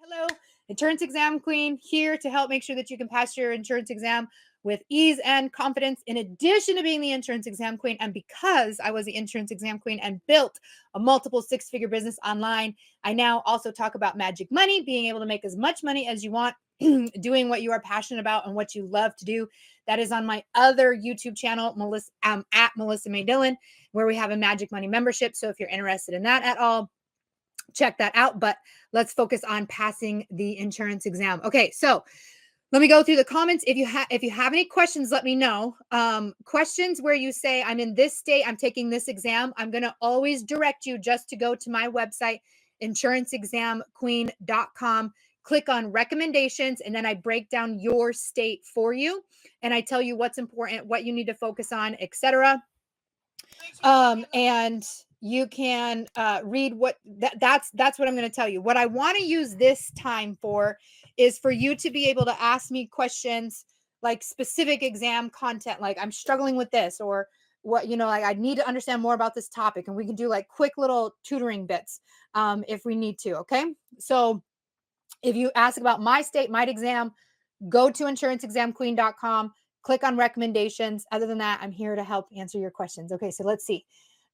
Hello, insurance exam queen here to help make sure that you can pass your insurance exam with ease and confidence, in addition to being the insurance exam queen. And because I was the insurance exam queen and built a multiple six-figure business online, I now also talk about magic money, being able to make as much money as you want, doing what you are passionate about and what you love to do. That is on my other YouTube channel, Melissa, at Melissa May Dillon, where we have a magic money membership. So if you're interested in that at all, check that out. But let's focus on passing the insurance exam. Okay, so let me go through the comments. If you have any questions, let me know. Questions where you say, I'm in this state, I'm taking this exam, I'm going to always direct you just to go to my website, insuranceexamqueen.com. Click on recommendations, and then I break down your state for you, and I tell you what's important, what you need to focus on, etc. And you can read what that's what I'm going to tell you. What I want to use this time for is for you to be able to ask me questions like specific exam content, like I'm struggling with this, or what, like I need to understand more about this topic, and we can do like quick little tutoring bits if we need to. Okay, so if you ask about my state, my exam, go to insuranceexamqueen.com, click on recommendations. Other than that, I'm here to help answer your questions. Okay, so let's see.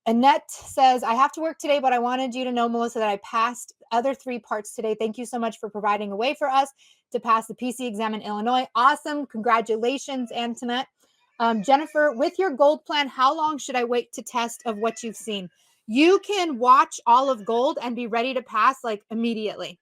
Annette says, I have to work today, but I wanted you to know, Melissa, that I passed other 3 parts today. Thank you so much for providing a way for us to pass the PC exam in Illinois. Awesome. Congratulations, Antoinette. Jennifer, with your gold plan, how long should I wait to test of what you've seen? You can watch all of gold and be ready to pass like immediately.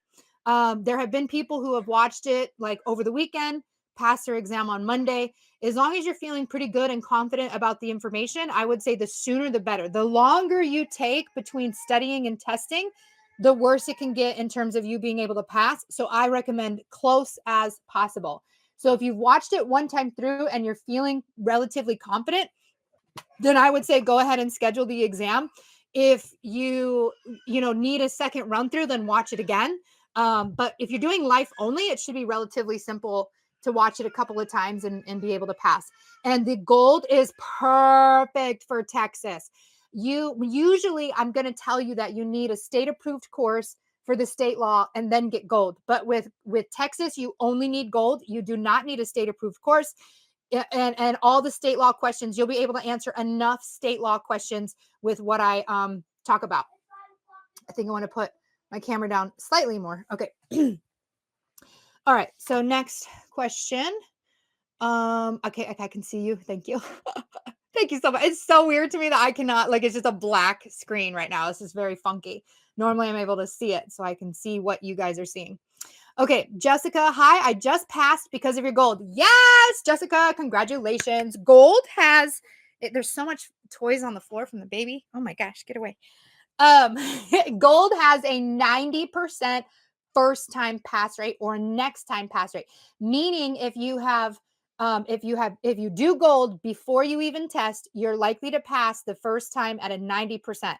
There have been people who have watched it like over the weekend, pass their exam on Monday. As long as you're feeling pretty good and confident about the information, I would say the sooner the better. The longer you take between studying and testing, the worse it can get in terms of you being able to pass. So I recommend close as possible. So if you've watched it one time through and you're feeling relatively confident, then I would say go ahead and schedule the exam. If you need a second run through, then watch it again. But if you're doing life only, it should be relatively simple to watch it a couple of times and be able to pass. And the gold is perfect for Texas. Usually I'm going to tell you that you need a state approved course for the state law and then get gold. But with Texas, you only need gold. You do not need a state approved course. And all the state law questions, you'll be able to answer enough state law questions with what I talk about. I think I want to put my camera down slightly more. Okay. All right. So next question. Okay, I can see you. Thank you. Thank you so much. It's so weird to me that I cannot, like, it's just a black screen right now. This is very funky. Normally I'm able to see it so I can see what you guys are seeing. Okay, Jessica, hi. I just passed because of your gold. Yes, Jessica, congratulations. Gold has, there's so much toys on the floor from the baby. Oh my gosh, get away. Gold has a 90% first time pass rate or next time pass rate, meaning if you do gold before you even test, you're likely to pass the first time at a 90%.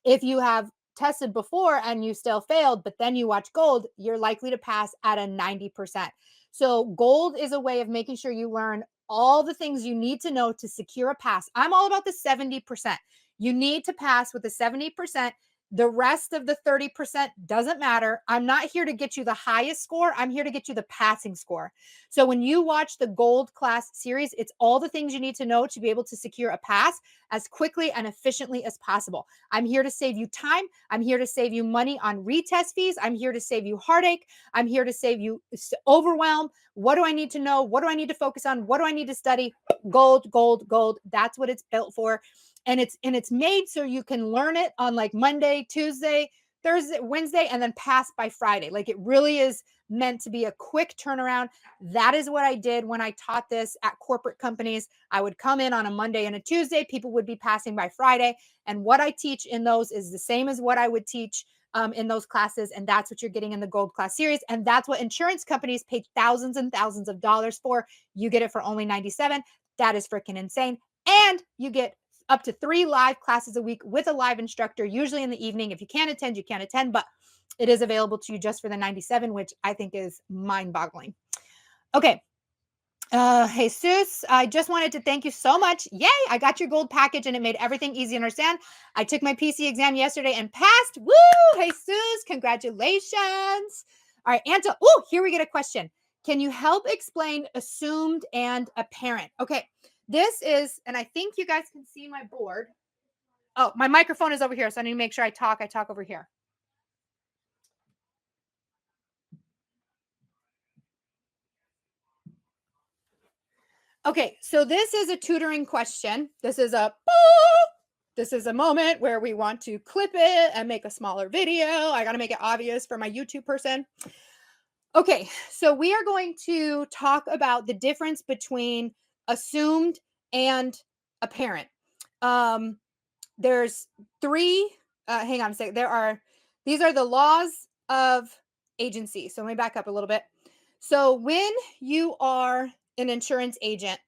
If you have tested before and you still failed, but then you watch gold, you're likely to pass at a 90%. So gold is a way of making sure you learn all the things you need to know to secure a pass. I'm all about the 70%. You need to pass with the 70%. The rest of the 30% doesn't matter. I'm not here to get you the highest score. I'm here to get you the passing score. So when you watch the gold class series, it's all the things you need to know to be able to secure a pass as quickly and efficiently as possible. I'm here to save you time. I'm here to save you money on retest fees. I'm here to save you heartache. I'm here to save you overwhelm. What do I need to know? What do I need to focus on? What do I need to study? Gold, gold, gold. That's what it's built for. And it's made so you can learn it on like Monday, Tuesday, Thursday, Wednesday, and then pass by Friday. Like it really is meant to be a quick turnaround. That is what I did when I taught this at corporate companies. I would come in on a Monday and a Tuesday. People would be passing by Friday. And what I teach in those is the same as what I would teach in those classes. And that's what you're getting in the gold class series. And that's what insurance companies pay thousands and thousands of dollars for. You get it for only $97. That is freaking insane. And you get up to 3 live classes a week with a live instructor, usually in the evening. If you can't attend, you can't attend, but it is available to you just for the $97, which I think is mind-boggling. Okay. Jesus, I just wanted to thank you so much. Yay, I got your gold package and it made everything easy to understand. I took my PC exam yesterday and passed. Woo, Jesus, congratulations. All right, Anta. Oh, here we get a question. Can you help explain assumed and apparent? Okay, this is, and I think you guys can see my board. Oh, my microphone is over here, so I need to make sure I talk over here. Okay, so this is a tutoring question. This is a moment where we want to clip it and make a smaller video. I got to make it obvious for my YouTube person. Okay, so we are going to talk about the difference between assumed and apparent. There's three, hang on a second. These are the laws of agency. So let me back up a little bit. So when you are an insurance agent,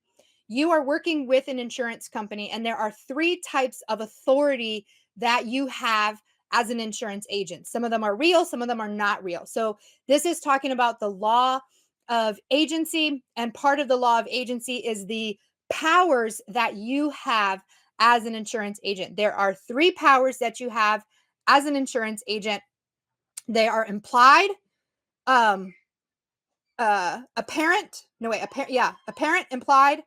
you are working with an insurance company, and there are three types of authority that you have as an insurance agent. Some of them are real, some of them are not real. So this is talking about the law of agency, and part of the law of agency is the powers that you have as an insurance agent. There are three powers that you have as an insurance agent. They are implied, apparent, implied.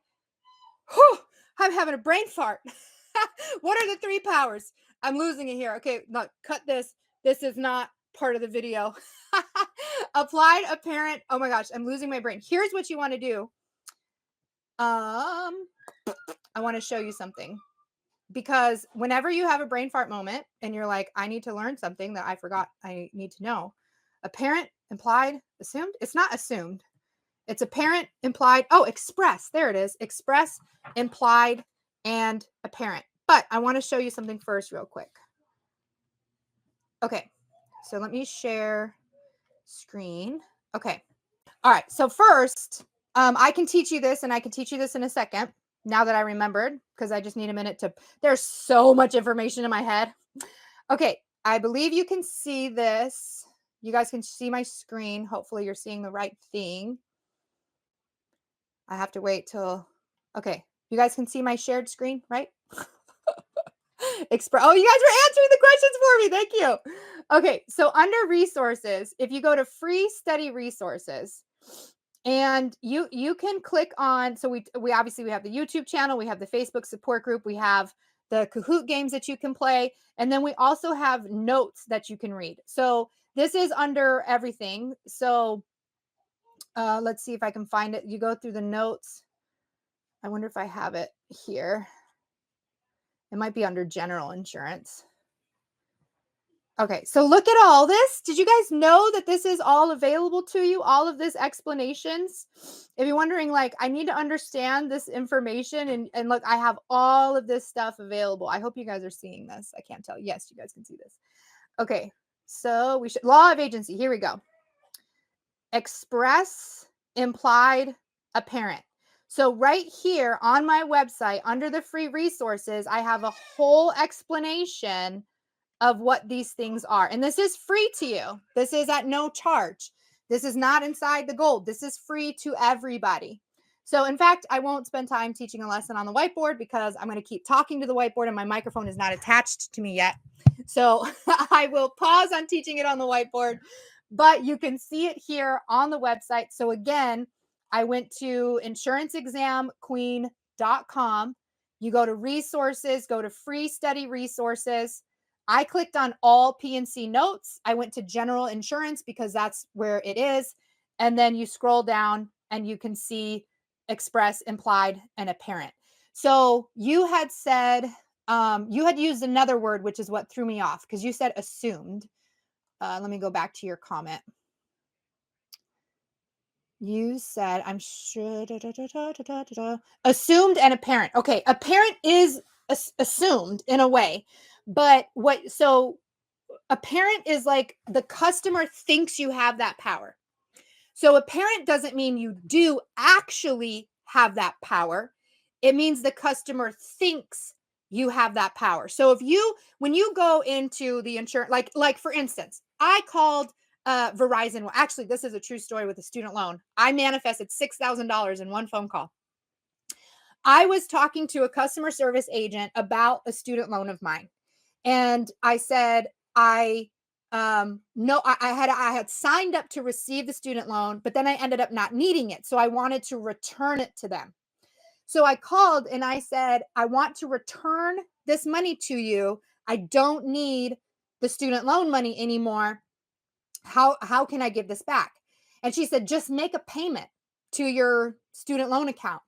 Whew, I'm having a brain fart. What are the three powers? I'm losing it here. Okay, no, cut this. This is not part of the video. Applied, apparent. Oh my gosh, I'm losing my brain. Here's what you want to do. I want to show you something, because whenever you have a brain fart moment and you're like, I need to learn something that I forgot I need to know. Apparent, implied, assumed. It's not assumed. It's apparent, implied. Oh, express. There it is. Express, implied, and apparent. But I want to show you something first real quick. Okay. So let me share screen. Okay. All right. So first, I can teach you this, and I can teach you this in a second, now that I remembered, because I just need a minute to, there's so much information in my head. Okay. I believe you can see this. You guys can see my screen. Hopefully you're seeing the right thing. I have to wait till, okay. You guys can see my shared screen, right? Oh, you guys were answering the questions for me. Thank you. Okay, so under resources, if you go to free study resources, and you can click on, so we obviously we have the YouTube channel, we have the Facebook support group, we have the Kahoot games that you can play, and then we also have notes that you can read. So this is under everything. So let's see if I can find it. You go through the notes. I wonder if I have it here. It might be under general insurance. Okay, so look at all this. Did you guys know that this is all available to you? All of this explanations? If you're wondering, like, I need to understand this information, and look, I have all of this stuff available. I hope you guys are seeing this. I can't tell. Yes, you guys can see this. Okay, so we should, law of agency. Here we go. Express, implied, apparent. So right here on my website, under the free resources, I have a whole explanation of what these things are. And this is free to you. This is at no charge. This is not inside the gold. This is free to everybody. So in fact, I won't spend time teaching a lesson on the whiteboard, because I'm going to keep talking to the whiteboard and my microphone is not attached to me yet. So I will pause on teaching it on the whiteboard, but you can see it here on the website. So again, I went to insuranceexamqueen.com. You go to resources, go to free study resources. I clicked on all P&C notes. I went to general insurance because that's where it is. And then you scroll down and you can see express, implied, and apparent. So you had said, you had used another word, which is what threw me off, because you said assumed. Let me go back to your comment. You said, I'm sure, assumed and apparent. Okay, apparent is assumed in a way, but so apparent is like the customer thinks you have that power. So apparent doesn't mean you do actually have that power. It means the customer thinks you have that power. So when you go into the insurance, like for instance, I called Verizon. Well, actually, this is a true story with a student loan. I manifested $6,000 in one phone call. I was talking to a customer service agent about a student loan of mine. And I said, I No, I had signed up to receive the student loan, but then I ended up not needing it. So I wanted to return it to them. So I called and I said, I want to return this money to you. I don't need the student loan money anymore. How can I give this back? And she said, just make a payment to your student loan account.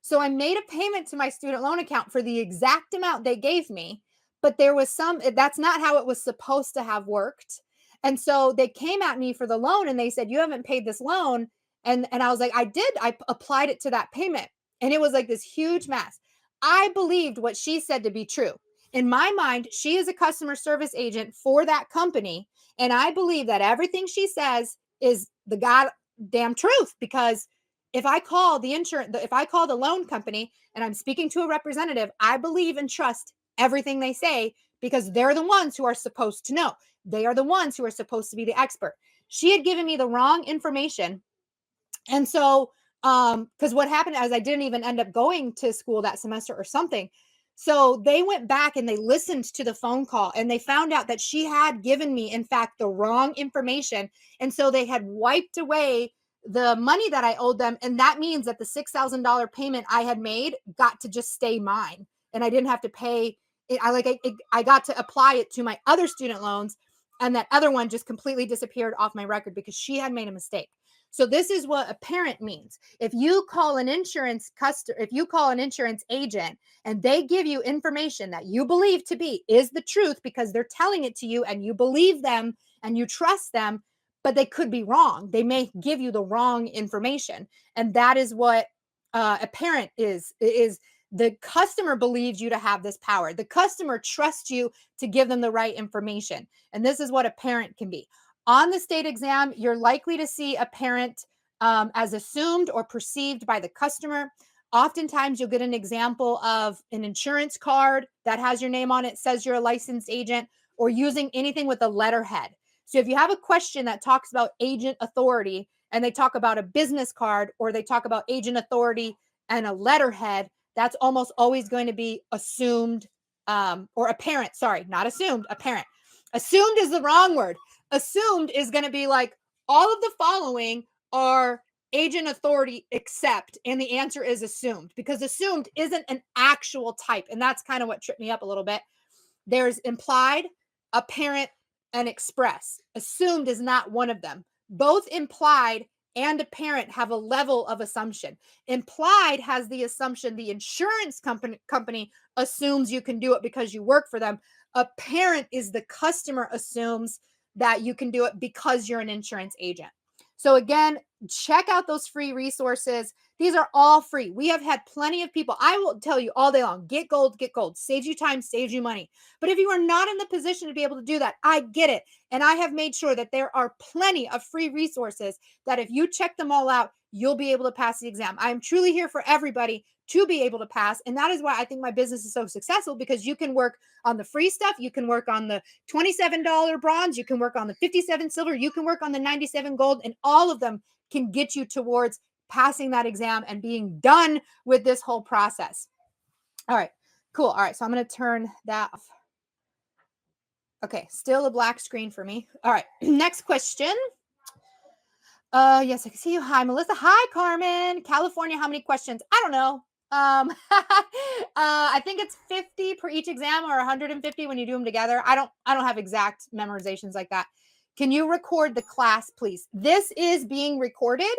So I made a payment to my student loan account for the exact amount they gave me, but there was that's not how it was supposed to have worked. And so they came at me for the loan and they said, you haven't paid this loan. And I was like, I did. Applied it to that payment. And it was like this huge mess. I believed what she said to be true. In my mind, she is a customer service agent for that company. And I believe that everything she says is the goddamn truth, because if I call if I call the loan company and I'm speaking to a representative, I believe and trust everything they say because they're the ones who are supposed to know. They are the ones who are supposed to be the expert. She had given me the wrong information. And so, because what happened is I didn't even end up going to school that semester or something. So they went back and they listened to the phone call and they found out that she had given me, in fact, the wrong information. And so they had wiped away the money that I owed them. And that means that the $6,000 payment I had made got to just stay mine. And I didn't have to pay it. I got to apply it to my other student loans. And that other one just completely disappeared off my record because she had made a mistake. So this is what a parent means. If you call an insurance agent and they give you information that you believe to be is the truth because they're telling it to you and you believe them and you trust them, but they could be wrong. They may give you the wrong information. And that is what a parent is the customer believes you to have this power. The customer trusts you to give them the right information. And this is what a parent can be. On the state exam, you're likely to see a parent as assumed or perceived by the customer. Oftentimes, you'll get an example of an insurance card that has your name on it, says you're a licensed agent, or using anything with a letterhead. So if you have a question that talks about agent authority and they talk about a business card or they talk about agent authority and a letterhead, that's almost always going to be assumed or apparent. Sorry, not assumed, apparent. Assumed is the wrong word. Assumed is going to be like all of the following are agent authority except, and the answer is assumed because assumed isn't an actual type. And that's kind of what tripped me up a little bit. There's implied, apparent, and express. Assumed is not one of them. Both implied and apparent have a level of assumption. Implied has the assumption the insurance company assumes you can do it because you work for them. Apparent is the customer assumes that you can do it because you're an insurance agent. So again, check out those free resources. These are all free. We have had plenty of people. I will tell you all day long, get gold, get gold. Saves you time, saves you money. But if you are not in the position to be able to do that, I get it. And I have made sure that there are plenty of free resources that if you check them all out, you'll be able to pass the exam. I am truly here for everybody to be able to pass. And that is why I think my business is so successful because you can work on the free stuff. You can work on the $27 bronze. You can work on the 57 silver. You can work on the 97 gold, and all of them can get you towards passing that exam and being done with this whole process. All right, cool. All right, so I'm going to turn that off. Okay, still a black screen for me. All right, next question. Yes, I can see you. Hi, Melissa. Hi, Carmen. California, how many questions? I don't know. I think it's 50 per each exam or 150 when you do them together. I don't have exact memorizations like that. Can you record the class, please? This is being recorded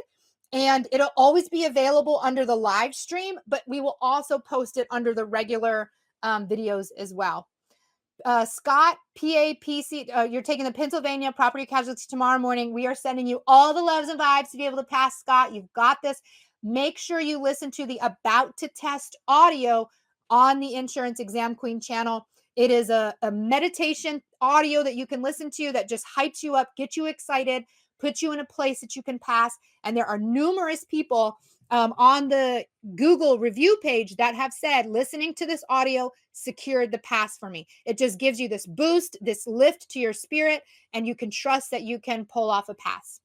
and it'll always be available under the live stream, but we will also post it under the regular videos as well. Scott, PAPC, you're taking the Pennsylvania property casualty tomorrow morning. We are sending you all the loves and vibes to be able to pass, Scott. You've got this. Make sure you listen to the About to Test audio on the Insurance Exam Queen channel. It is a meditation audio that you can listen to that just hypes you up, gets you excited, puts you in a place that you can pass. And there are numerous people on the Google review page that have said, listening to this audio secured the pass for me. It just gives you this boost, this lift to your spirit, and you can trust that you can pull off a pass.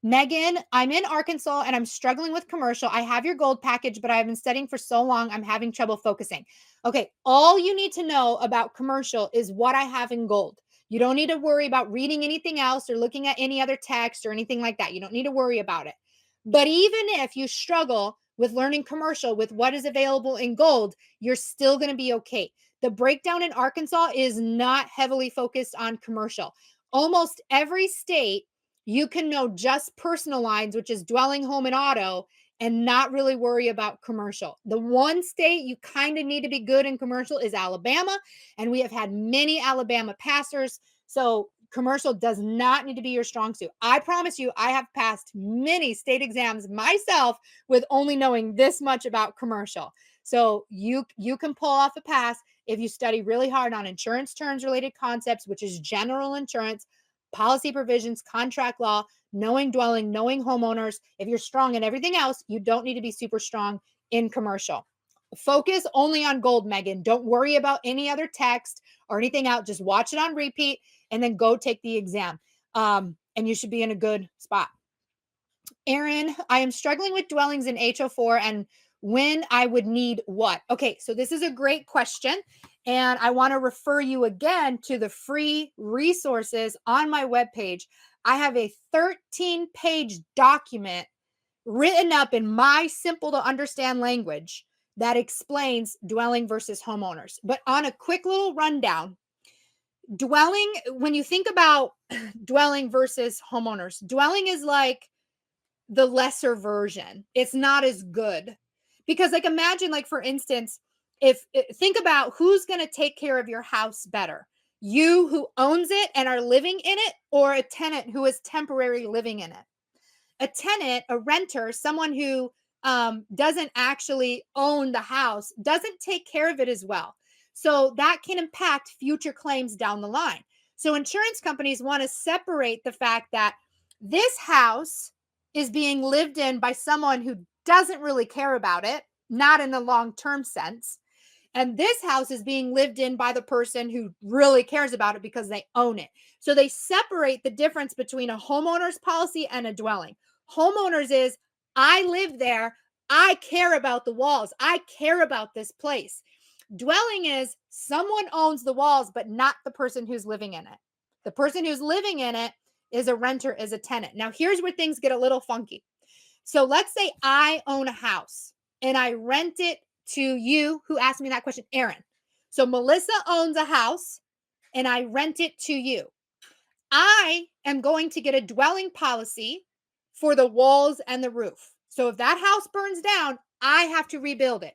Megan, I'm in Arkansas and I'm struggling with commercial. I have your gold package, but I've been studying for so long, I'm having trouble focusing. Okay, all you need to know about commercial is what I have in gold. You don't need to worry about reading anything else or looking at any other text or anything like that. You don't need to worry about it. But even if you struggle with learning commercial with what is available in gold, you're still going to be okay. The breakdown in Arkansas is not heavily focused on commercial. Almost every state, you can know just personal lines, which is dwelling, home, and auto, and not really worry about commercial. The one state you kind of need to be good in commercial is Alabama, and we have had many Alabama passers. So commercial does not need to be your strong suit. I promise you, I have passed many state exams myself with only knowing this much about commercial. So you can pull off a pass if you study really hard on insurance terms related concepts, which is general insurance, policy provisions, contract law, knowing dwelling, knowing homeowners. If you're strong in everything else, you don't need to be super strong in commercial. Focus only on gold, Megan. Don't worry about any other text or anything out. Just watch it on repeat and then go take the exam. And you should be in a good spot. Aaron, I am struggling with dwellings in HO4 and when I would need what? Okay, so this is a great question. And I want to refer you again to the free resources on my webpage. I have a 13-page document written up in my simple to understand language that explains dwelling versus homeowners. But on a quick little rundown, dwelling, when you think about dwelling versus homeowners, dwelling is like the lesser version. It's not as good because like imagine like for instance, if think about who's going to take care of your house better, you who owns it and are living in it, or a tenant who is temporarily living in it. A tenant, a renter, someone who doesn't actually own the house, doesn't take care of it as well. So that can impact future claims down the line. So insurance companies want to separate the fact that this house is being lived in by someone who doesn't really care about it, not in the long-term sense. And this house is being lived in by the person who really cares about it because they own it. So they separate the difference between a homeowner's policy and a dwelling. Homeowners is, I live there. I care about the walls. I care about this place. Dwelling is someone owns the walls, but not the person who's living in it. The person who's living in it is a renter, is a tenant. Now, here's where things get a little funky. So let's say I own a house and I rent it to you who asked me that question, Aaron. So Melissa owns a house and I rent it to you. I am going to get a dwelling policy for the walls and the roof. So if that house burns down, I have to rebuild it.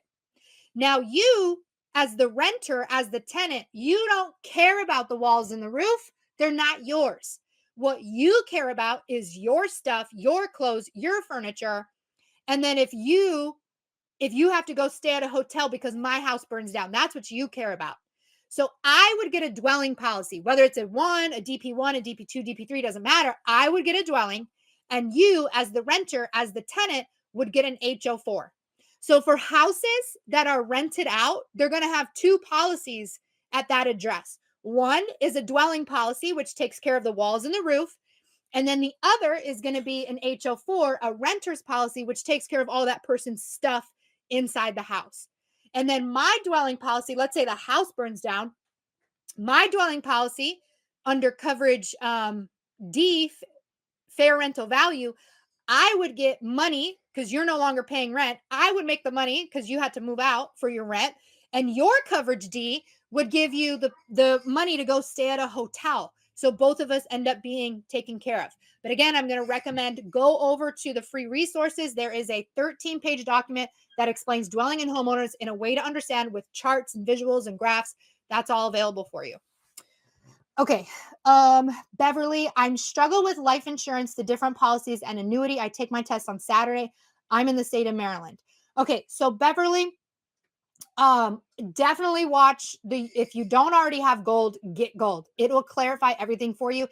Now you, as the renter, as the tenant, you don't care about the walls and the roof. They're not yours. What you care about is your stuff, your clothes, your furniture. And then if you have to go stay at a hotel because my house burns down, that's what you care about. So I would get a dwelling policy, whether it's a DP1, a DP2, DP3, doesn't matter. I would get a dwelling, and you as the renter, as the tenant, would get an HO4. So for houses that are rented out, they're going to have two policies at that address. One is a dwelling policy, which takes care of the walls and the roof. And then the other is going to be an HO4, a renter's policy, which takes care of all that person's stuff inside the house. And then my dwelling policy, let's say the house burns down, my dwelling policy under coverage D, fair rental value, I would get money because you're no longer paying rent. I would make the money because you had to move out for your rent. And your coverage D would give you the money to go stay at a hotel. So both of us end up being taken care of. But again, I'm going to recommend go over to the free resources. There is a 13-page document that explains dwelling and homeowners in a way to understand with charts and visuals and graphs. That's all available for you. Okay. Beverly, I'm struggle with life insurance, the different policies and annuity. I take my test on Saturday. I'm in the state of Maryland. Okay. So Beverly, definitely watch if you don't already have gold, get gold. It will clarify everything for you.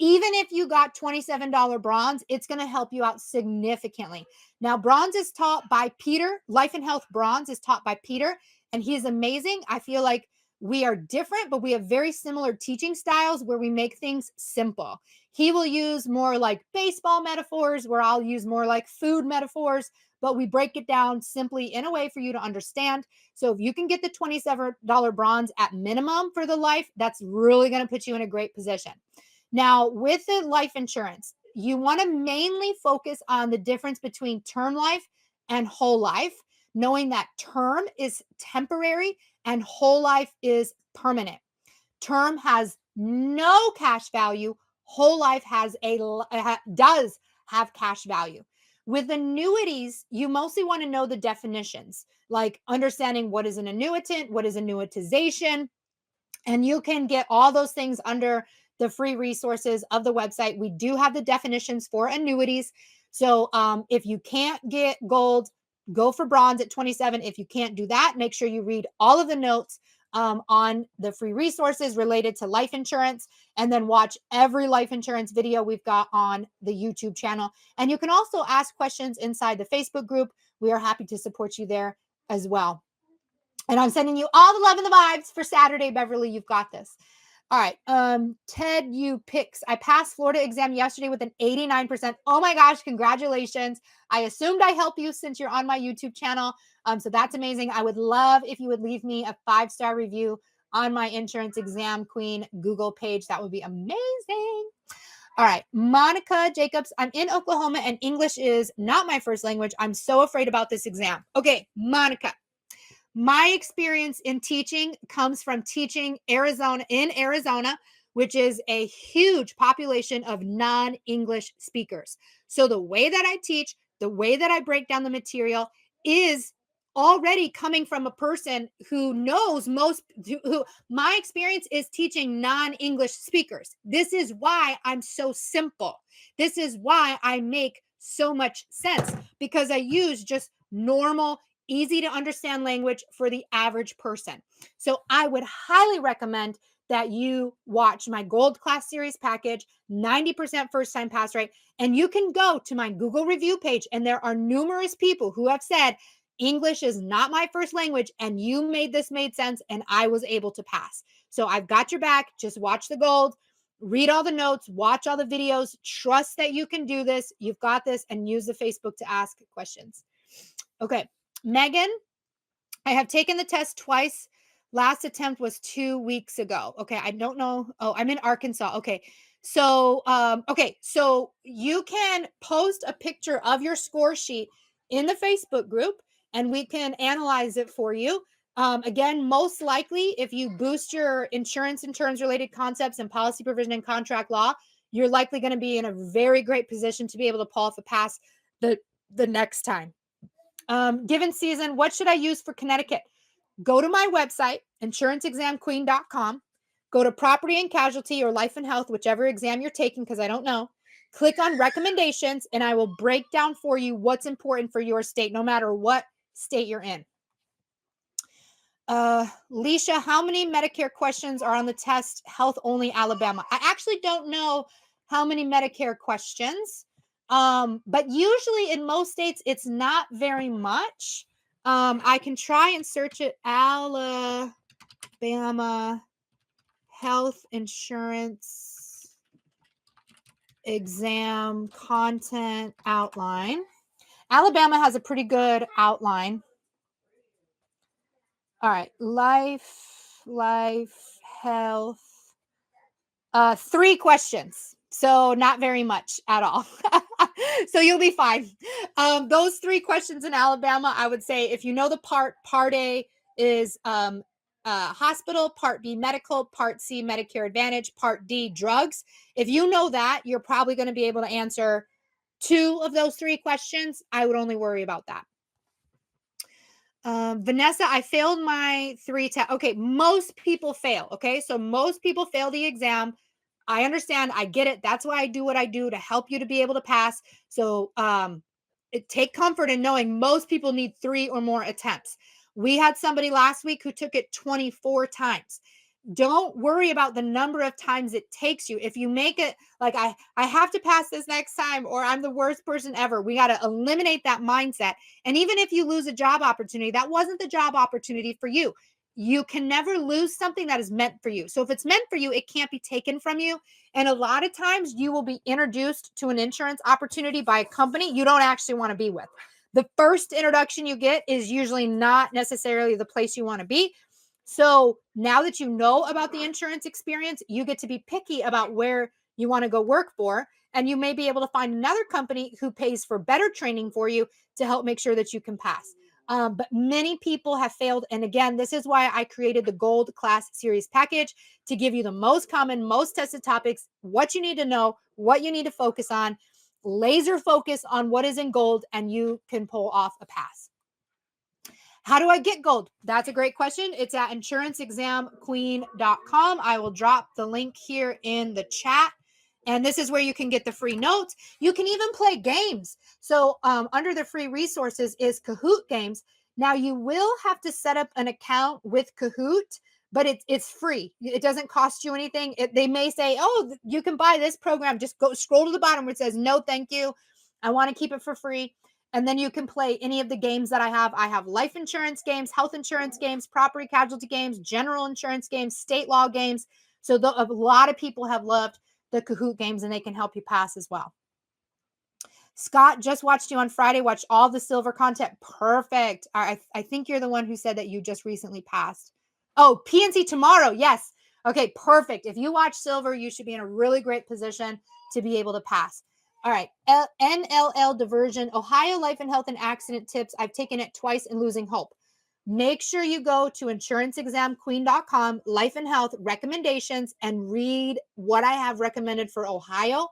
Even if you got $27 bronze, it's going to help you out significantly. Now, bronze is taught by Peter. Life and Health Bronze is taught by Peter, and he is amazing. I feel like We are different, but we have very similar teaching styles where we make things simple. He will use more like baseball metaphors, where I'll use more like food metaphors, but we break it down simply in a way for you to understand. So if you can get the $27 bronze at minimum for the life, that's really going to put you in a great position. Now, with the life insurance, you want to mainly focus on the difference between term life and whole life, knowing that term is temporary and whole life is permanent. Term has no cash value. Whole life does have cash value. With annuities, you mostly want to know the definitions, like understanding what is an annuitant, what is annuitization, and you can get all those things under the free resources of the website. We do have the definitions for annuities. So if you can't get gold, go for bronze at 27. If you can't do that, make sure you read all of the notes on the free resources related to life insurance, and then watch every life insurance video we've got on the YouTube channel. And you can also ask questions inside the Facebook group. We are happy to support you there as well. And I'm sending you all the love and the vibes for Saturday, Beverly. You've got this. All right. Ted, you picks. I passed Florida exam yesterday with an 89%. Oh my gosh, congratulations. I assumed I help you since you're on my YouTube channel. So that's amazing. I would love if you would leave me a 5-star review on my Insurance Exam Queen Google page. That would be amazing. All right. Monica Jacobs, I'm in Oklahoma and English is not my first language. I'm so afraid about this exam. Okay, Monica. My experience in teaching comes from teaching in Arizona, which is a huge population of non-English speakers. So the way that I teach, the way that I break down the material is already coming from a person who knows who my experience is teaching non-English speakers. This is why I'm so simple. This is why I make so much sense, because I use just normal, easy to understand language for the average person. So I would highly recommend that you watch my Gold Class Series package, 90% first time pass rate, and you can go to my Google review page, and there are numerous people who have said, English is not my first language, and you made sense, and I was able to pass. So I've got your back. Just watch the Gold, read all the notes, watch all the videos, trust that you can do this. You've got this, and use the Facebook to ask questions. Okay. Megan, I have taken the test twice. Last attempt was 2 weeks ago. Okay, I don't know. Oh, I'm in Arkansas. Okay. So, so you can post a picture of your score sheet in the Facebook group and we can analyze it for you. Again, most likely, if you boost your insurance and terms related concepts and policy provision and contract law, you're likely going to be in a very great position to be able to pull off a pass the next time. Given season, what should I use for Connecticut? Go to my website, insuranceexamqueen.com. Go to property and casualty or life and health, whichever exam you're taking, because I don't know. Click on recommendations, and I will break down for you what's important for your state, no matter what state you're in. Leisha, how many Medicare questions are on the test? Health only Alabama. I actually don't know how many Medicare questions. But usually in most states, it's not very much. I can try and search it. Alabama health insurance exam content outline. Alabama has a pretty good outline. All right. Life, health. 3 questions. So not very much at all. So you'll be fine. Those 3 questions in Alabama, I would say if you know the part A is hospital, part B medical, part C Medicare Advantage, part D drugs. If you know that, you're probably going to be able to answer 2 of those 3 questions. I would only worry about that. Vanessa, I failed my 3 tests. Okay, most people fail. Okay, so most people fail the exam. I understand. I get it. That's why I do what I do, to help you to be able to pass. So take comfort in knowing most people need 3 or more attempts. We had somebody last week who took it 24 times. Don't worry about the number of times it takes you. If you make it like, I have to pass this next time, or I'm the worst person ever, we got to eliminate that mindset. And even if you lose a job opportunity, that wasn't the job opportunity for you. you can never lose something that is meant for you. So if it's meant for you, it can't be taken from you. And a lot of times you will be introduced to an insurance opportunity by a company you don't actually want to be with. The first introduction you get is usually not necessarily the place you want to be. So now that you know about the insurance experience, you get to be picky about where you want to go work for. And you may be able to find another company who pays for better training for you to help make sure that you can pass. But many people have failed. And again, this is why I created the Gold Class Series package to give you the most common, most tested topics, what you need to know, what you need to focus on, laser focus on what is in gold, and you can pull off a pass. How do I get gold? That's a great question. It's at insuranceexamqueen.com. I will drop the link here in the chat. And this is where you can get the free notes. You can even play games. So under the free resources is Kahoot games. Now you will have to set up an account with Kahoot, but it's free. It doesn't cost you anything. They may say, oh, you can buy this program. Just go scroll to the bottom where it says, no, thank you. I want to keep it for free. And then you can play any of the games that I have. I have life insurance games, health insurance games, property casualty games, general insurance games, state law games. So a lot of people have loved the Kahoot games, and they can help you pass as well. Scott, just watched you on Friday. Watch all the silver content. Perfect. I think you're the one who said that you just recently passed. Oh, PNC tomorrow. Yes. Okay, perfect. If you watch silver, you should be in a really great position to be able to pass. All right. NLL diversion, Ohio life and health and accident tips. I've taken it twice and losing hope. Make sure you go to insuranceexamqueen.com, life and health recommendations, and read what I have recommended for Ohio.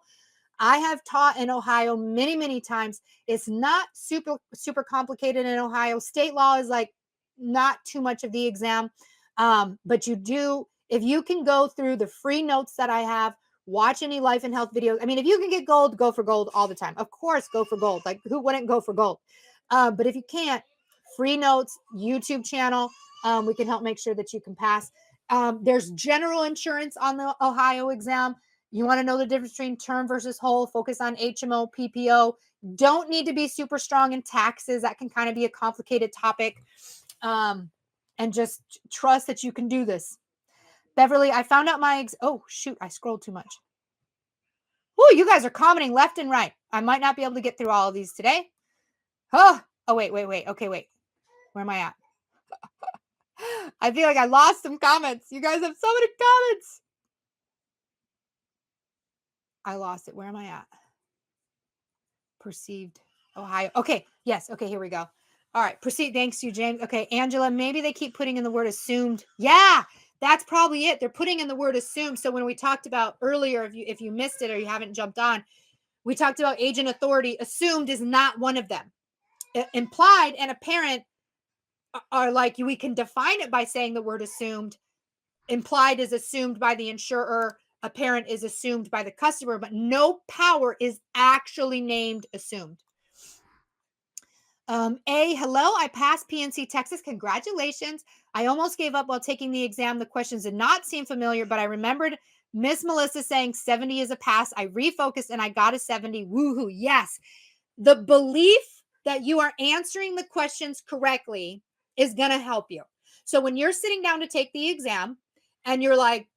I have taught in Ohio many, many times. It's not super complicated in Ohio. State law is like not too much of the exam. But you do, if you can go through the free notes that I have, watch any life and health videos. I mean, if you can get gold, go for gold all the time. Of course, go for gold. Like who wouldn't go for gold? But if you can't, free notes, YouTube channel, we can help make sure that you can pass. There's general insurance on the Ohio exam. You want to know the difference between term versus whole, focus on HMO, PPO. Don't need to be super strong in taxes. That can kind of be a complicated topic. And just trust that you can do this. Beverly, I found out oh, shoot, I scrolled too much. Oh, you guys are commenting left and right. I might not be able to get through all of these today. Oh, wait. Okay, wait. Where am I at? I feel like I lost some comments. You guys have so many comments. I lost it. Where am I at? Perceived Ohio. Okay. Yes. Okay. Here we go. All right. Proceed. Thanks you, James. Okay. Angela, maybe they keep putting in the word assumed. Yeah, that's probably it. They're putting in the word assumed. So when we talked about earlier, if you missed it or you haven't jumped on, we talked about agent authority. Assumed is not one of them. Implied and apparent are like, we can define it by saying the word assumed. Implied is assumed by the insurer. Apparent is assumed by the customer, but no power is actually named assumed. Hello, I passed PNC Texas. Congratulations. I almost gave up while taking the exam. The questions did not seem familiar, but I remembered Miss Melissa saying 70 is a pass. I refocused and I got a 70. Woohoo. Yes. The belief that you are answering the questions correctly is going to help you. So when you're sitting down to take the exam and you're like,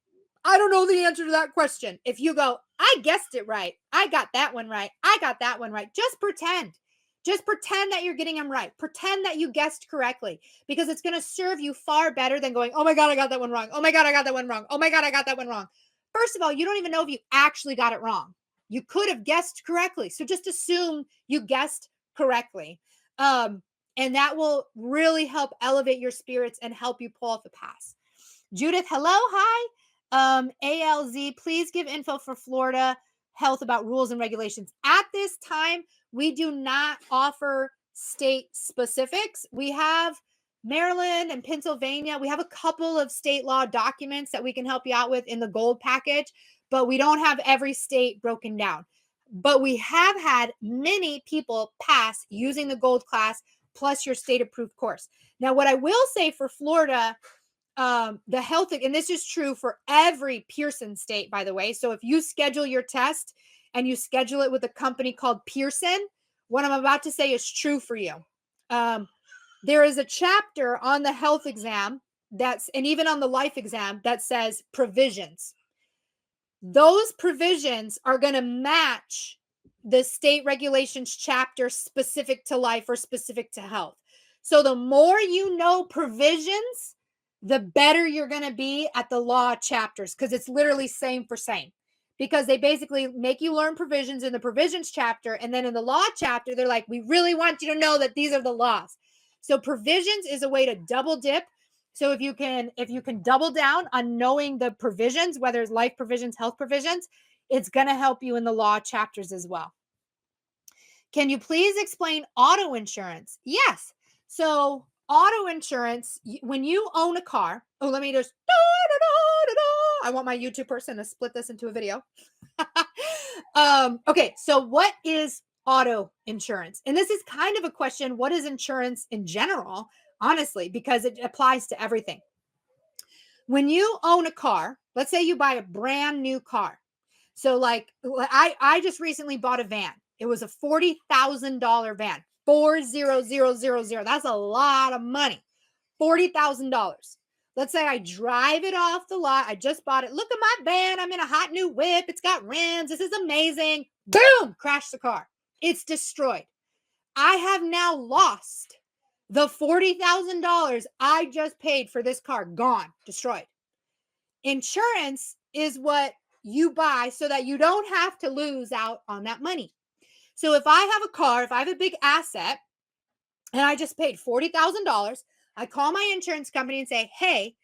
I don't know the answer to that question. If you go, I guessed it right. I got that one right. I got that one right. Just pretend. Just pretend that you're getting them right. Pretend that you guessed correctly, because it's going to serve you far better than going, oh my God, I got that one wrong. Oh my God, I got that one wrong. Oh my God, I got that one wrong. First of all, you don't even know if you actually got it wrong. You could have guessed correctly. So just assume you guessed correctly. And that will really help elevate your spirits and help you pull off a pass. Judith, hello. Hi. ALZ, please give info for Florida health about rules and regulations. At this time, we do not offer state specifics. We have Maryland and Pennsylvania. We have a couple of state law documents that we can help you out with in the gold package, but we don't have every state broken down. But we have had many people pass using the gold class plus your state approved course. Now, what I will say for Florida, the health, and this is true for every Pearson state, by the way. So if you schedule your test and you schedule it with a company called Pearson, what I'm about to say is true for you. There is a chapter on the health exam and even on the life exam that says provisions. Those provisions are going to match the state regulations chapter specific to life or specific to health. So the more you know provisions, the better you're going to be at the law chapters, because it's literally same for same. Because they basically make you learn provisions in the provisions chapter, and then in the law chapter, they're like, we really want you to know that these are the laws. So provisions is a way to double dip. So if you can double down on knowing the provisions, whether it's life provisions, health provisions, it's going to help you in the law chapters as well. Can you please explain auto insurance? Yes. So auto insurance, when you own a car, let me just, I want my YouTube person to split this into a video. Okay. So what is auto insurance? And this is kind of a question. What is insurance in general? Honestly, because it applies to everything. When you own a car, let's say you buy a brand new car. So like I just recently bought a van. It was a $40,000 van, 40000. That's a lot of money. $40,000. Let's say I drive it off the lot. I just bought it. Look at my van. I'm in a hot new whip. It's got rims. This is amazing. Boom, crash the car. It's destroyed. I have now lost the $40,000 I just paid for this car. Gone, destroyed. Insurance is what you buy so that you don't have to lose out on that money. So if I have a car, if I have a big asset and I just paid $40,000, I call my insurance company and say, hey,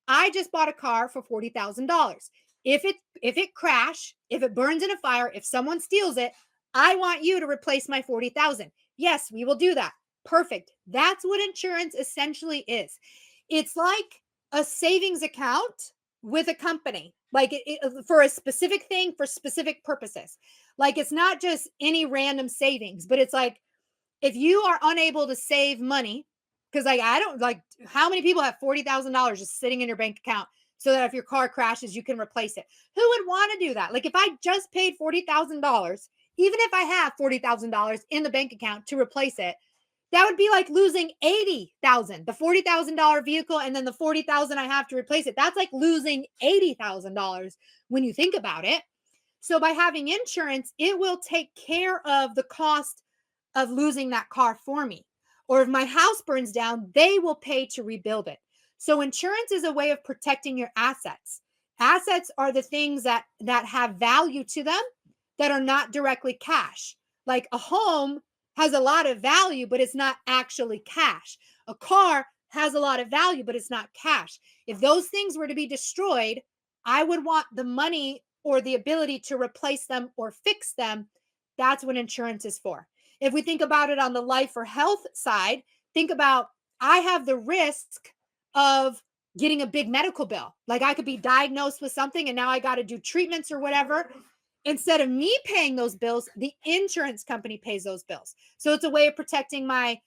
I just bought a car for $40,000. If it crash, if it burns in a fire, if someone steals it, I want you to replace my $40,000. Yes, we will do that. Perfect. That's what insurance essentially is. It's like a savings account with a company, like for a specific thing, for specific purposes. Like it's not just any random savings, but it's like if you are unable to save money, because like I don't like how many people have $40,000 just sitting in your bank account so that if your car crashes, you can replace it. Who would want to do that? Like if I just paid $40,000, even if I have $40,000 in the bank account to replace it, that would be like losing $80,000, the $40,000 vehicle, and then the $40,000 I have to replace it. That's like losing $80,000 when you think about it. So by having insurance, it will take care of the cost of losing that car for me. Or if my house burns down, they will pay to rebuild it. So insurance is a way of protecting your assets. Assets are the things that have value to them that are not directly cash. Like a home has a lot of value, but it's not actually cash. A car has a lot of value, but it's not cash. If those things were to be destroyed, I would want the money or the ability to replace them or fix them. That's what insurance is for. If we think about it on the life or health side, think about I have the risk of getting a big medical bill. Like I could be diagnosed with something and now I got to do treatments or whatever. Instead of me paying those bills, the insurance company pays those bills. So it's a way of protecting my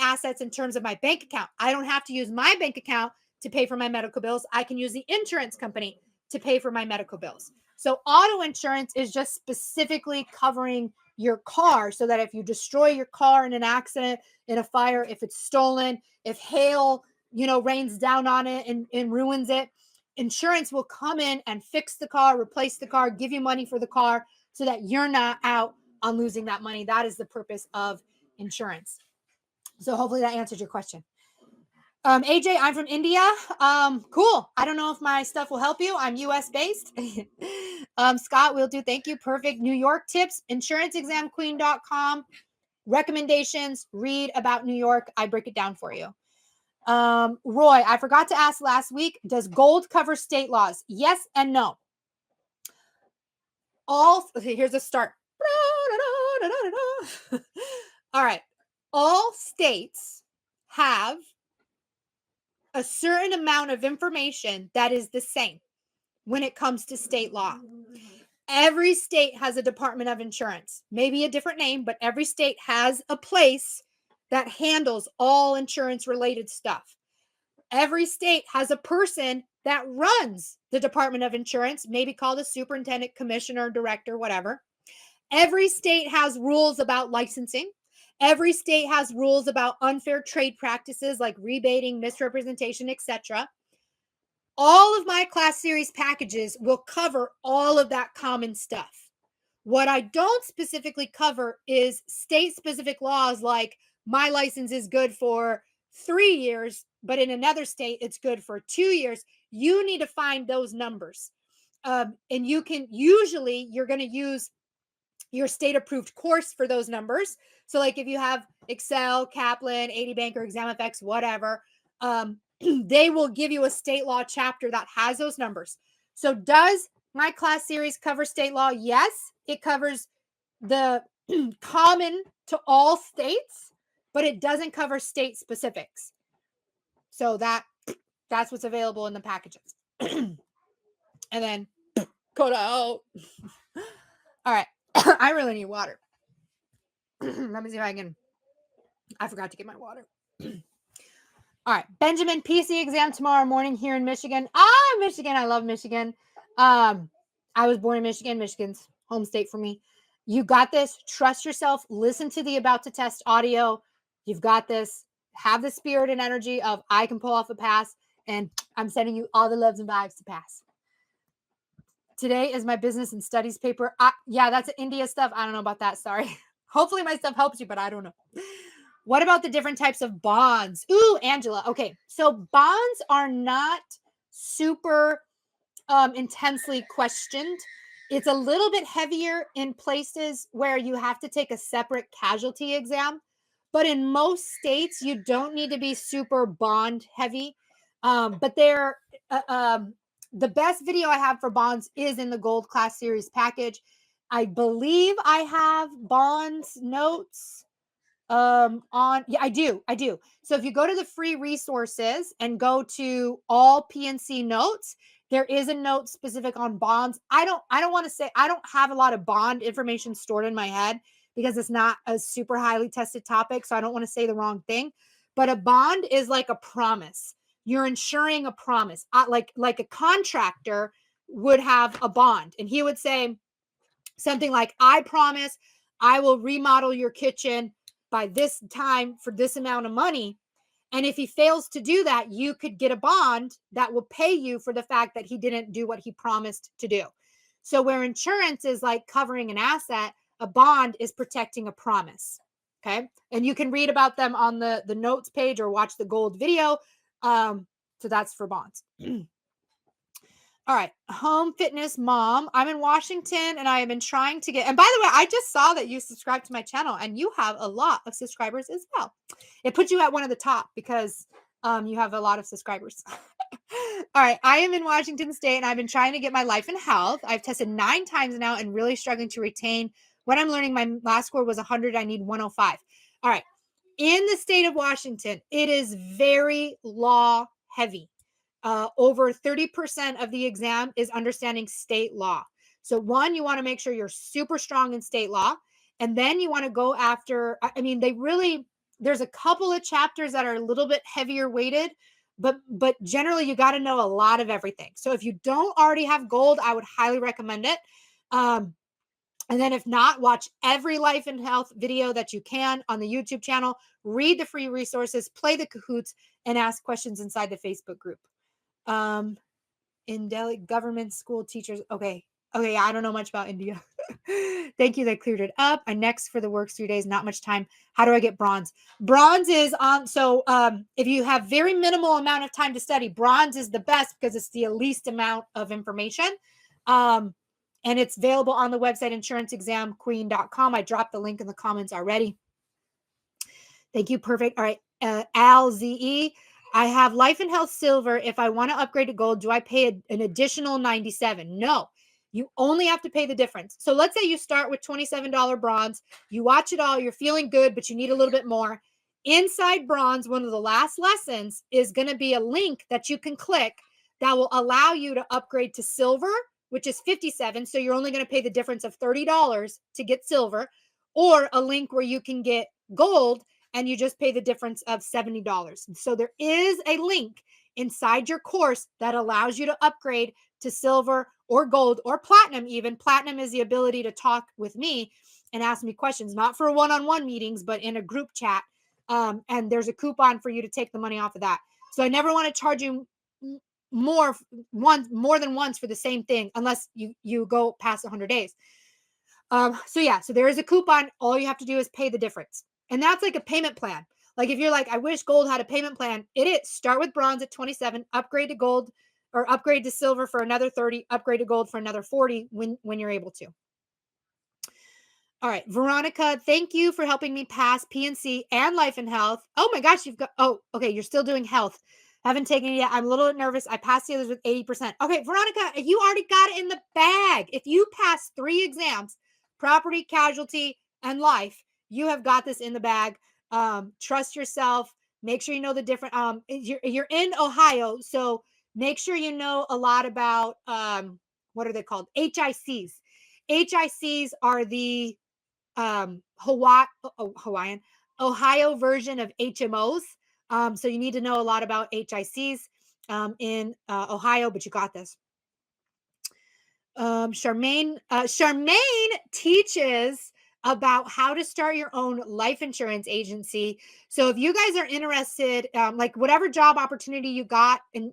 assets in terms of my bank account. I don't have to use my bank account to pay for my medical bills. I can use the insurance company to pay for my medical bills. So auto insurance is just specifically covering your car so that if you destroy your car in an accident, in a fire, if it's stolen, if hail, rains down on it and ruins it, insurance will come in and fix the car, replace the car, give you money for the car so that you're not out on losing that money. That is the purpose of insurance. So hopefully that answered your question. AJ, I'm from India. Cool. I don't know if my stuff will help you. I'm US based. Scott will do. Thank you. Perfect. New York tips, insuranceexamqueen.com. Recommendations, read about New York. I break it down for you. Roy, I forgot to ask last week, does gold cover state laws? Yes and no. Here's a start. All right. All states have a certain amount of information that is the same when it comes to state law. Every state has a Department of Insurance, maybe a different name, but every state has a place that handles all insurance related stuff. Every state has a person that runs the Department of Insurance, maybe called a superintendent, commissioner, director, whatever. Every state has rules about licensing. Every state has rules about unfair trade practices like rebating, misrepresentation, etc. All of my class series packages will cover all of that common stuff. What I don't specifically cover is state-specific laws like my license is good for 3 years, but in another state it's good for 2 years. You need to find those numbers. And you can usually you're going to use your state approved course for those numbers. So like if you have Excel, Kaplan, 80 Banker, ExamFX, whatever, they will give you a state law chapter that has those numbers. So does my class series cover state law? Yes, it covers the common to all states, but it doesn't cover state specifics. So that's what's available in the packages. And then cut out. All right. I really need water. Let me see if I forgot to get my water. All right. Benjamin, PC exam tomorrow morning here in Michigan. Michigan. I love Michigan. I was born in Michigan. Michigan's home state for me. You got this. Trust yourself. Listen to the about to test audio. You've got this. Have the spirit and energy of I can pull off a pass. And I'm sending you all the loves and vibes to pass. Today is my business and studies paper. Yeah, that's India stuff. I don't know about that. Sorry. Hopefully my stuff helps you, but I don't know. What about the different types of bonds? Ooh, Angela. Okay. So bonds are not super intensely questioned. It's a little bit heavier in places where you have to take a separate casualty exam. But in most states, you don't need to be super bond heavy. But they're the best video I have for bonds is in the gold class series package. I believe I have bonds notes I do. So if you go to the free resources and go to all PNC notes, there is a note specific on bonds. I don't want to say I don't have a lot of bond information stored in my head because it's not a super highly tested topic. So I don't want to say the wrong thing, but a bond is like a promise. You're insuring a promise. Like a contractor would have a bond and he would say something like, I promise I will remodel your kitchen by this time for this amount of money. And if he fails to do that, you could get a bond that will pay you for the fact that he didn't do what he promised to do. So where insurance is like covering an asset, a bond is protecting a promise. Okay. And you can read about them on the notes page or watch the gold video. So that's for bonds. All right. Home fitness mom. I'm in Washington and I have been trying to get, and by the way, I just saw that you subscribed to my channel and you have a lot of subscribers as well. It puts you at one of the top because you have a lot of subscribers. All right. I am in Washington State and I've been trying to get my life and health. I've tested 9 times now and really struggling to retain what I'm learning. My last score was 100. I need 105. All right. In the state of Washington, it is very law heavy. Over 30% of the exam is understanding state law. So one, you want to make sure you're super strong in state law. And then you want to go after, I mean, there's a couple of chapters that are a little bit heavier weighted, but generally you got to know a lot of everything. So if you don't already have gold, I would highly recommend it. And then if not, watch every life and health video that you can on the YouTube channel, read the free resources, play the Kahoots, and ask questions inside the Facebook group. In Delhi, government school teachers. Okay. I don't know much about India. Thank you. That cleared it up. I next for the works 3 days, not much time. How do I get bronze? Bronze is on. So, if you have very minimal amount of time to study, bronze is the best because it's the least amount of information. And it's available on the website insuranceexamqueen.com. I dropped the link in the comments already. Thank you. Perfect. All right. Al ZE. I have life and health silver. If I want to upgrade to gold, do I pay an additional $97? No, you only have to pay the difference. So let's say you start with $27 bronze. You watch it all. You're feeling good, but you need a little bit more. Inside bronze, one of the last lessons is going to be a link that you can click that will allow you to upgrade to silver, which is $57. So you're only going to pay the difference of $30 to get silver, or a link where you can get gold and you just pay the difference of $70. So there is a link inside your course that allows you to upgrade to silver or gold or platinum even. Platinum is the ability to talk with me. and ask me questions, not for one-on-one meetings, but in a group chat. And there's a coupon for you to take the money off of that. So I never want to charge you more than once for the same thing, unless you go past 100 days. So yeah, so there is a coupon. All you have to do is pay the difference. And that's like a payment plan. Like if you're like, I wish gold had a payment plan, it is start with bronze at 27, upgrade to gold or upgrade to silver for another 30, upgrade to gold for another 40 when you're able to. All right, Veronica, thank you for helping me pass PNC and life and health. Oh my gosh, okay, you're still doing health. Haven't taken it yet. I'm a little nervous. I passed the others with 80%. Okay, Veronica, you already got it in the bag. If you pass 3 exams, property, casualty, and life, you have got this in the bag. Trust yourself. Make sure you know the different, you're in Ohio, so make sure you know a lot about, what are they called? HICs. HICs are the Hawaiian, Ohio version of HMOs. So you need to know a lot about HICs in Ohio, but you got this. Charmaine teaches about how to start your own life insurance agency. So if you guys are interested, like whatever job opportunity you got and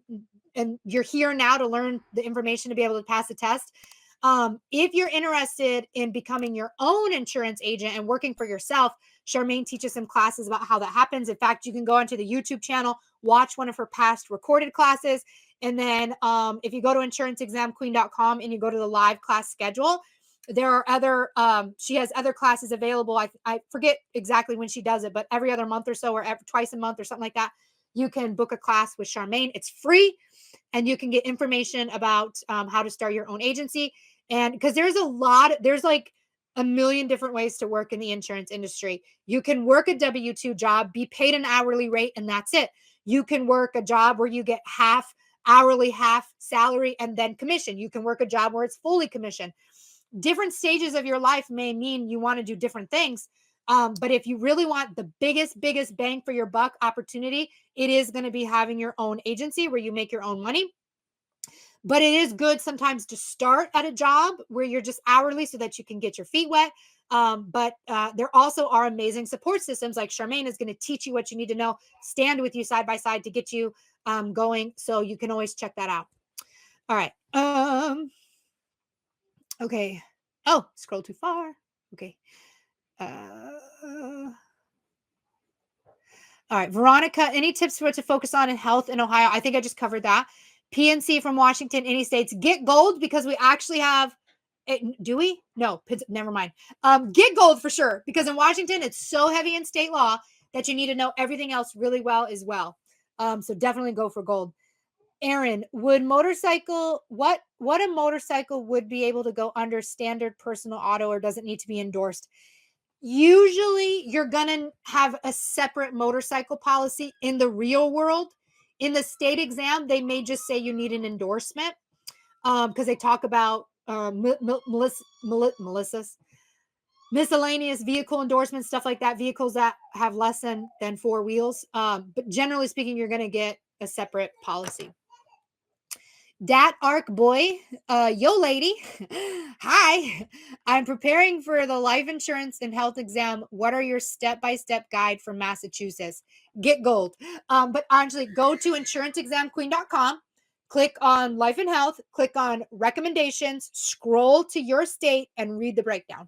you're here now to learn the information to be able to pass the test, if you're interested in becoming your own insurance agent and working for yourself, Charmaine teaches some classes about how that happens. In fact, you can go onto the YouTube channel, watch one of her past recorded classes. And then if you go to insuranceexamqueen.com and you go to the live class schedule, there are other, she has other classes available. I forget exactly when she does it, but every other month or so, or twice a month or something like that, you can book a class with Charmaine. It's free. And you can get information about how to start your own agency. And because there's like a million different ways to work in the insurance industry. You can work a W-2 job, be paid an hourly rate, and that's it. You can work a job where you get half hourly, half salary, and then commission. You can work a job where it's fully commission. Different stages of your life may mean you want to do different things. But if you really want the biggest bang for your buck opportunity, it is going to be having your own agency where you make your own money. But it is good sometimes to start at a job where you're just hourly so that you can get your feet wet. But there also are amazing support systems like Charmaine is going to teach you what you need to know, stand with you side by side to get you going. So you can always check that out. All right. Okay. Oh, scroll too far. Okay. All right. Veronica, any tips for what to focus on in health in Ohio? I think I just covered that. PNC from Washington, any states, get gold because we actually have it. Do we? No, never mind. Get gold for sure because in Washington, it's so heavy in state law that you need to know everything else really well as well. So definitely go for gold. Aaron, what a motorcycle would be able to go under standard personal auto or does it need to be endorsed? Usually you're going to have a separate motorcycle policy in the real world. In the state exam, they may just say you need an endorsement because they talk about Melissa's miscellaneous vehicle endorsements, stuff like that, vehicles that have less than 4 wheels. But generally speaking, you're going to get a separate policy. Dat Arc Boy, yo lady, hi, I'm preparing for the life insurance and health exam. What are your step-by-step guide from Massachusetts? Get gold. But actually go to insuranceexamqueen.com, click on life and health, click on recommendations, scroll to your state and read the breakdown.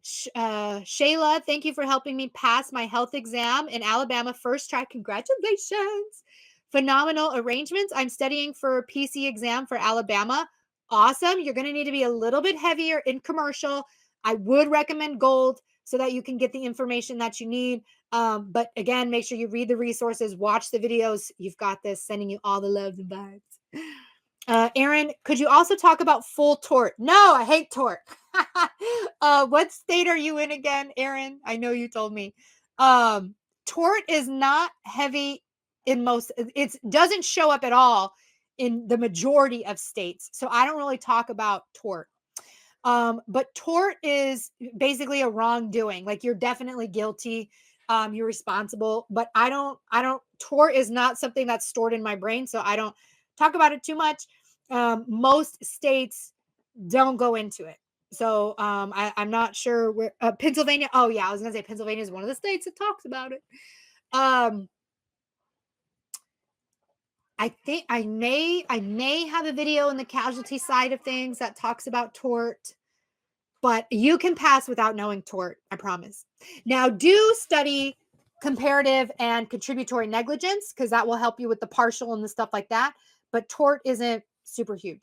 Shayla, thank you for helping me pass my health exam in Alabama first try. Congratulations. Phenomenal arrangements. I'm studying for a PC exam for Alabama. Awesome. You're going to need to be a little bit heavier in commercial. I would recommend gold so that you can get the information that you need. But again, make sure you read the resources, watch the videos. You've got this. Sending you all the love and vibes. Aaron, could you also talk about full tort? No, I hate tort. What state are you in again, Aaron? I know you told me. Tort is not heavy in most, it doesn't show up at all in the majority of states. So I don't really talk about tort. But tort is basically a wrongdoing. Like you're definitely guilty. You're responsible, but tort is not something that's stored in my brain. So I don't talk about it too much. Most states don't go into it. So I'm not sure where Pennsylvania. Oh yeah, I was gonna say Pennsylvania is one of the states that talks about it. I think I may have a video in the casualty side of things that talks about tort, but you can pass without knowing tort, I promise. Now do study comparative and contributory negligence because that will help you with the partial and the stuff like that, but tort isn't super huge.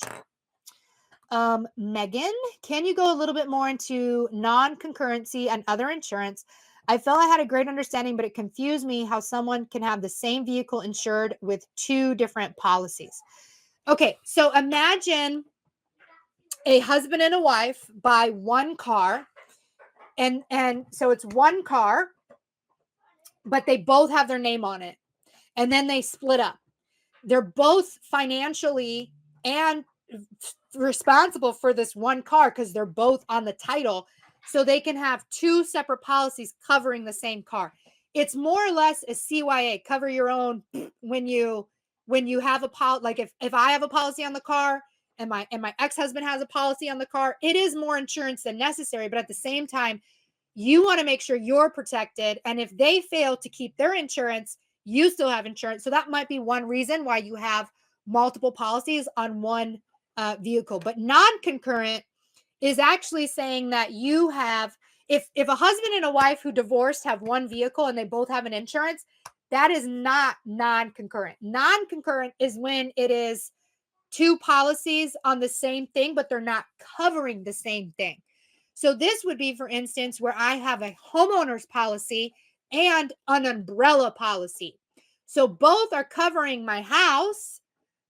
Megan, can you go a little bit more into non-concurrency and other insurance? I felt I had a great understanding, but it confused me how someone can have the same vehicle insured with two different policies. Okay, so imagine a husband and a wife buy one car, and so it's one car, but they both have their name on it, and then they split up. They're both financially and responsible for this one car because they're both on the title, so they can have two separate policies covering the same car. It's more or less a CYA, cover your own. When you have a policy, like if I have a policy on the car and my ex-husband has a policy on the car, it is more insurance than necessary, but at the same time you want to make sure you're protected, and if they fail to keep their insurance, you still have insurance. So that might be one reason why you have multiple policies on one vehicle. But non-concurrent is actually saying that you have, if a husband and a wife who divorced have one vehicle and they both have an insurance, that is not non-concurrent. Non-concurrent is when it is two policies on the same thing, but they're not covering the same thing. So this would be, for instance, where I have a homeowner's policy and an umbrella policy. So both are covering my house,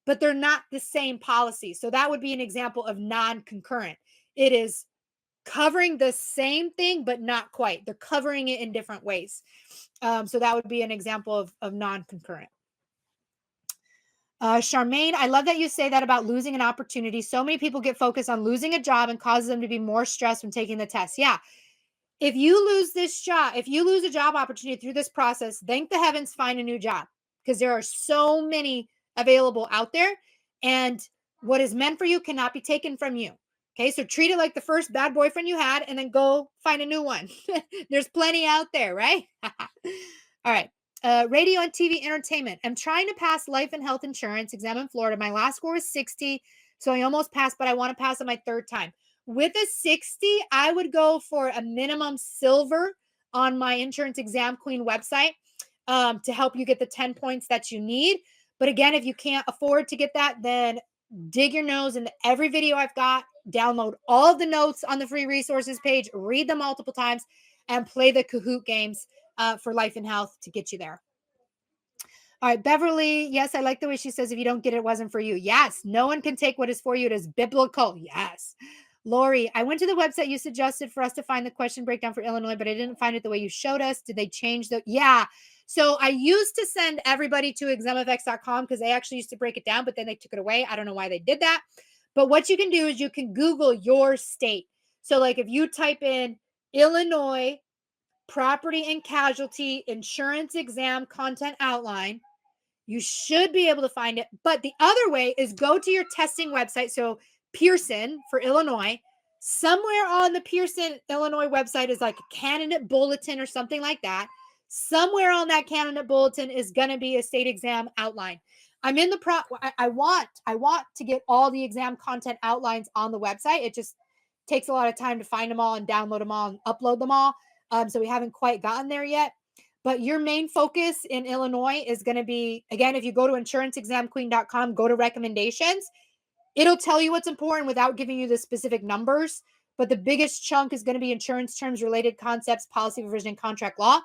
but they're not the same policy. So that would be an example of non-concurrent. It is covering the same thing, but not quite. They're covering it in different ways. So that would be an example of non-concurrent. Charmaine, I love that you say that about losing an opportunity. So many people get focused on losing a job and causes them to be more stressed when taking the test. Yeah. If you lose this job, if you lose a job opportunity through this process, thank the heavens, find a new job because there are so many available out there, and what is meant for you cannot be taken from you. Okay. So treat it like the first bad boyfriend you had and then go find a new one. There's plenty out there, right? All right. Radio and TV entertainment. I'm trying to pass life and health insurance exam in Florida. My last score is 60, so I almost passed, but I want to pass on my third time. With a 60, I would go for a minimum silver on my Insurance Exam Queen website to help you get the 10 points that you need. But again, if you can't afford to get that, then dig your nose into every video I've got, download all of the notes on the free resources page, read them multiple times, and play the Kahoot games for life and health to get you there. All right, Beverly. Yes, I like the way she says, if you don't get it, it wasn't for you. Yes, no one can take what is for you. It is biblical. Yes. Lori, I went to the website you suggested for us to find the question breakdown for Illinois, but I didn't find it the way you showed us. Did they change the? Yeah. So I used to send everybody to examfx.com because they actually used to break it down, but then they took it away. I don't know why they did that. But what you can do is you can Google your state. So like if you type in Illinois property and casualty insurance exam content outline, you should be able to find it. But the other way is go to your testing website. So Pearson for Illinois, somewhere on the Pearson, Illinois website is like a candidate bulletin or something like that. Somewhere on that candidate bulletin is going to be a state exam outline. I'm in the I want to get all the exam content outlines on the website. It just takes a lot of time to find them all and download them all and upload them all. So we haven't quite gotten there yet. But your main focus in Illinois is going to be, again, if you go to insuranceexamqueen.com, go to recommendations, it'll tell you what's important without giving you the specific numbers. But the biggest chunk is going to be insurance terms, related concepts, policy provision, and contract law,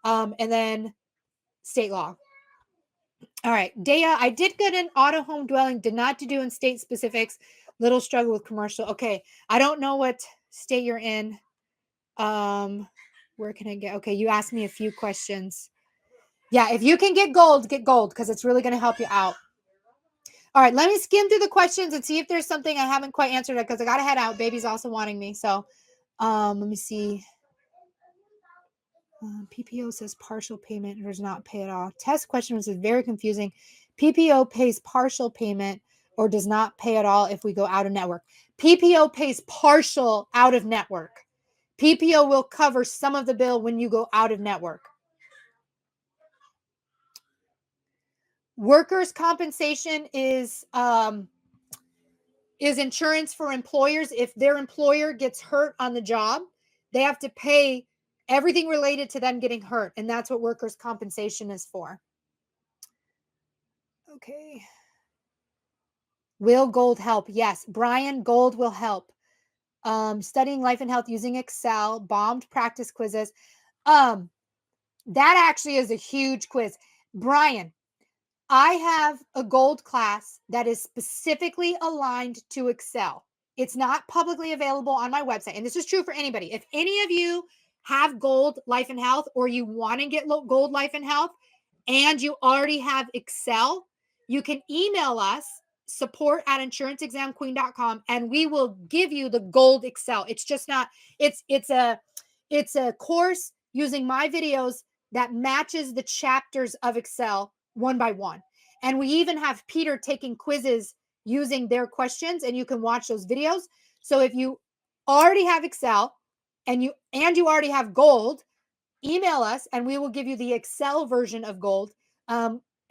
and then state law. All right. Dea, I did good in auto home dwelling, did not do in state specifics, little struggle with commercial. Okay. I don't know what state you're in. Where can I get? Okay, you asked me a few questions. Yeah, if you can get gold because it's really going to help you out. All right, let me skim through the questions and see if there's something I haven't quite answered because I got to head out. Baby's also wanting me. So let me see. PPO says partial payment or does not pay at all. Test question was very confusing. PPO pays partial payment or does not pay at all if we go out of network. PPO pays partial out of network. PPO will cover some of the bill when you go out of network. Workers' compensation is insurance for employers. If their employer gets hurt on the job, they have to pay everything related to them getting hurt. And that's what workers' compensation is for. Okay. Will Gold help? Yes. Brian, Gold will help. Studying life and health using Excel, bombed practice quizzes. That actually is a huge quiz. Brian, I have a Gold class that is specifically aligned to Excel. It's not publicly available on my website. And this is true for anybody. If any of you have Gold Life and Health, or you want to get Gold Life and Health and you already have Excel, you can email us support@insuranceexamqueen.com and we will give you the Gold Excel. It's just not, it's a course using my videos that matches the chapters of Excel one by one. And we even have Peter taking quizzes using their questions, and you can watch those videos. So if you already have Excel and you already have Gold, email us and we will give you the Excel version of Gold.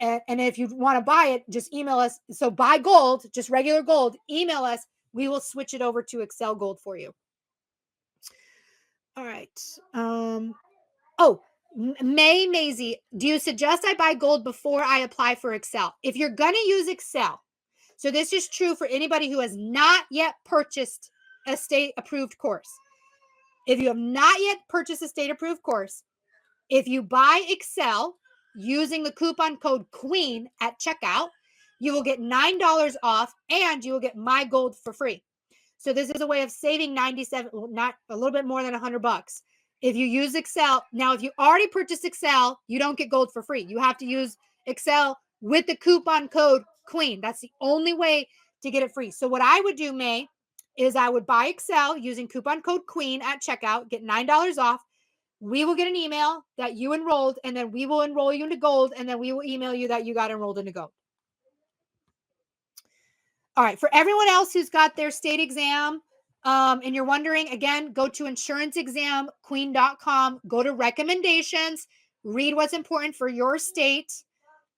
And if you want to buy it, just email us. So buy Gold, just regular Gold, email us. We will switch it over to Excel Gold for you. All right. Maisie, do you suggest I buy Gold before I apply for Excel? If you're going to use Excel, so this is true for anybody who has not yet purchased a state-approved course. If you have not yet purchased a state-approved course, if you buy Excel using the coupon code QUEEN at checkout, you will get $9 off and you will get my Gold for free. So this is a way of saving 97, not a little bit more than $100. If you use Excel, now if you already purchased Excel, you don't get Gold for free. You have to use Excel with the coupon code QUEEN. That's the only way to get it free. So what I would do, May, is I would buy Excel using coupon code QUEEN at checkout, get $9 off. We will get an email that you enrolled, and then we will enroll you into Gold, and then we will email you that you got enrolled into Gold. All right, for everyone else who's got their state exam, and you're wondering, again, go to insuranceexamqueen.com, go to recommendations, read what's important for your state.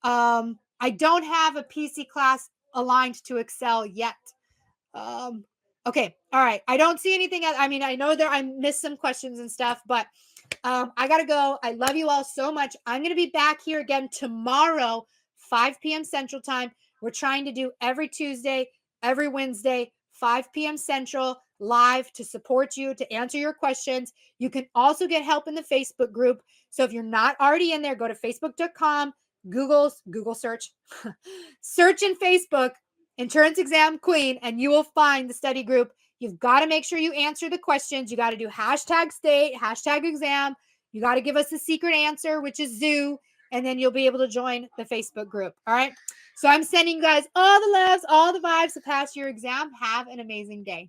I don't have a PC class aligned to Excel yet. Okay, all right. I don't see anything else. I mean, I know that I missed some questions and stuff, but I got to go. I love you all so much. I'm going to be back here again tomorrow, 5 p.m. Central Time. We're trying to do every Tuesday, every Wednesday, 5 p.m. Central, live to support you, to answer your questions. You can also get help in the Facebook group. So if you're not already in there, go to facebook.com, Google search, search in Facebook, Insurance Exam Queen, and you will find the study group. You've got to make sure you answer the questions. You got to do #state, #exam. You got to give us the secret answer, which is zoo, and then you'll be able to join the Facebook group. All right. So I'm sending you guys all the loves, all the vibes to pass your exam. Have an amazing day.